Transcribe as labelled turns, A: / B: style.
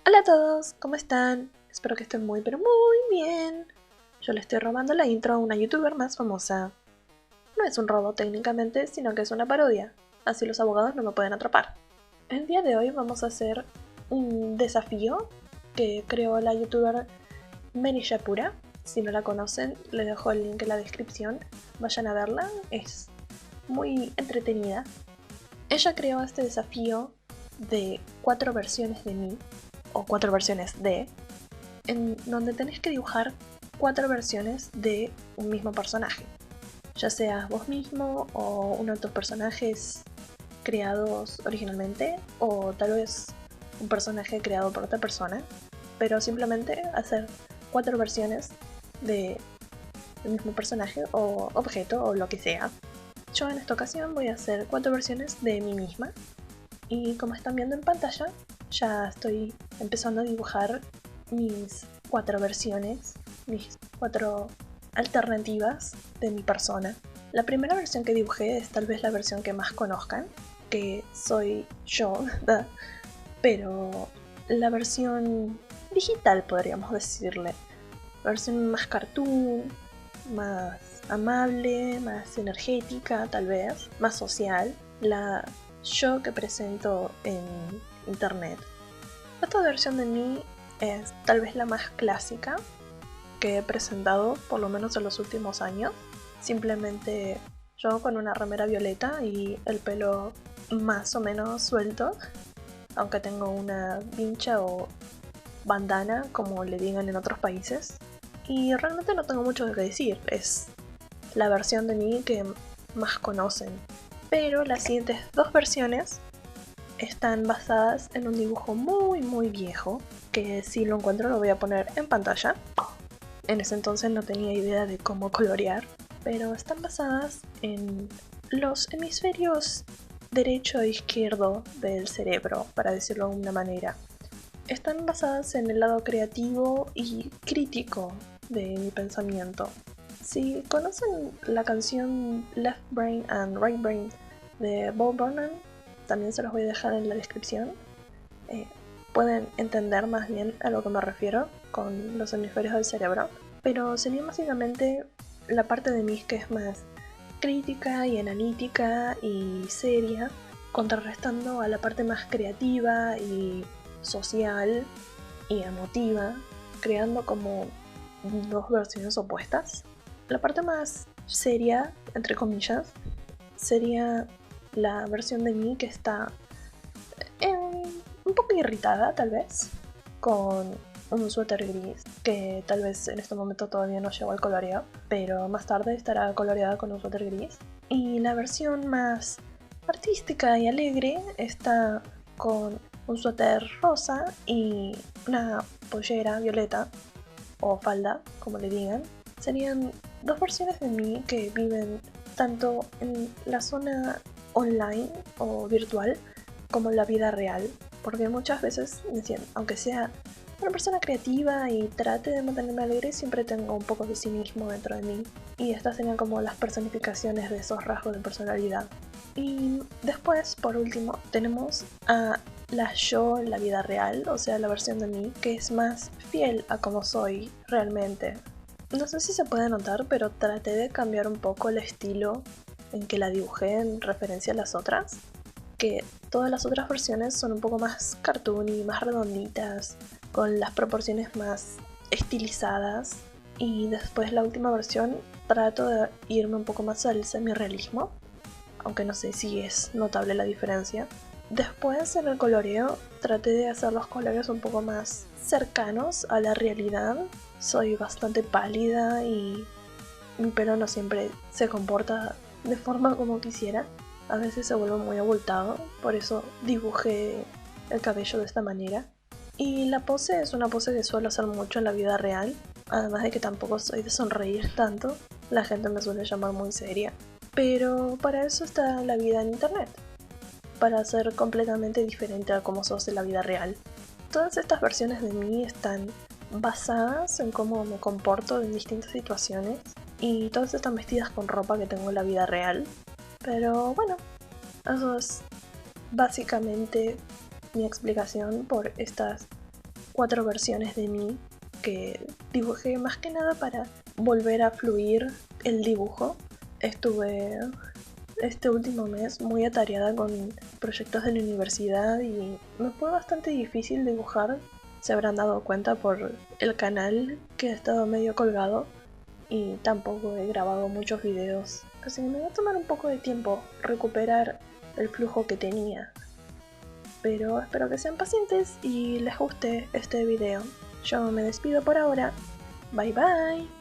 A: Hola a todos, ¿cómo están? Espero que estén muy pero muy bien. Yo le estoy robando la intro a una youtuber más famosa. No es un robo técnicamente, sino que es una parodia, así los abogados no me pueden atrapar. El día de hoy vamos a hacer un desafío que creó la youtuber Menishapura. Si no la conocen, les dejo el link en la descripción. Vayan a verla, es muy entretenida. Ella creó este desafío de 4 versiones de mí, o 4 versiones de, en donde tenés que dibujar 4 versiones de un mismo personaje. Ya seas vos mismo o uno de tus personajes creados originalmente, o tal vez un personaje creado por otra persona, pero simplemente hacer 4 versiones de el mismo personaje o objeto o lo que sea. Yo en esta ocasión voy a hacer 4 versiones de mí misma y como están viendo en pantalla, ya estoy empezando a dibujar mis 4 versiones, mis 4 alternativas de mi persona. La primera versión que dibujé es tal vez la versión que más conozcan, que soy yo, pero la versión digital podríamos decirle. La versión más cartoon, más amable, más energética tal vez, más social. La yo que presento en internet. Esta versión de mí es tal vez la más clásica que he presentado, por lo menos en los últimos años. Simplemente yo con una remera violeta y el pelo más o menos suelto, aunque tengo una vincha o bandana, como le digan en otros países. Y realmente no tengo mucho que decir, es la versión de mí que más conocen. Pero las siguientes dos versiones están basadas en un dibujo muy viejo, que si lo encuentro lo voy a poner en pantalla. En ese entonces no tenía idea de cómo colorear, pero están basadas en los hemisferios derecho e izquierdo del cerebro, para decirlo de alguna manera. Están basadas en el lado creativo y crítico de mi pensamiento. Si conocen la canción Left Brain and Right Brain de Bob Burnham, también se los voy a dejar en la descripción. Eh, Pueden entender más bien a lo que me refiero con los hemisferios del cerebro, pero sería básicamente la parte de mí que es más crítica y analítica y seria, contrarrestando a la parte más creativa y social y emotiva, creando como dos versiones opuestas. La parte más seria, entre comillas, sería la versión de mí que está un poco irritada, tal vez, con un suéter gris que tal vez en este momento todavía no llegó al coloreo, pero más tarde estará coloreada con un suéter gris. Y la versión más artística y alegre está con un suéter rosa y una pollera violeta o falda, como le digan. Serían dos versiones de mí que viven tanto en la zona online o virtual como en la vida real, porque muchas veces, aunque sea una persona creativa y trate de mantenerme alegre, siempre tengo un poco de sí mismo dentro de mí. Y estas serían como las personificaciones de esos rasgos de personalidad. Y después, por último, tenemos a la yo en la vida real, o sea, la versión de mí que es más fiel a como soy realmente. No sé si se puede notar, pero traté de cambiar un poco el estilo en que la dibujé en referencia a las otras, que todas las otras versiones son un poco más cartoony, más redonditas, con las proporciones más estilizadas. Y después la última versión trato de irme un poco más al semi-realismo, aunque no sé si es notable la diferencia. Después en el coloreo traté de hacer los colores un poco más cercanos a la realidad. Soy bastante pálida y mi pelo no siempre se comporta de forma como quisiera. A veces se vuelve muy abultado, por eso dibujé el cabello de esta manera. Y la pose es una pose que suelo hacer mucho en la vida real, además de que tampoco soy de sonreír tanto, la gente me suele llamar muy seria. Pero para eso está la vida en internet, para ser completamente diferente a cómo sos en la vida real. Todas estas versiones de mí están basadas en cómo me comporto en distintas situaciones y todas están vestidas con ropa que tengo en la vida real. Pero bueno, eso es básicamente mi explicación por estas 4 versiones de mí que dibujé más que nada para volver a fluir el dibujo. Estuve este último mes muy atareada con proyectos de la universidad y me fue bastante difícil dibujar. Se habrán dado cuenta por el canal que ha estado medio colgado y tampoco he grabado muchos videos, así que me va a tomar un poco de tiempo recuperar el flujo que tenía. Pero espero que sean pacientes y les guste este video. Yo me despido por ahora. Bye bye.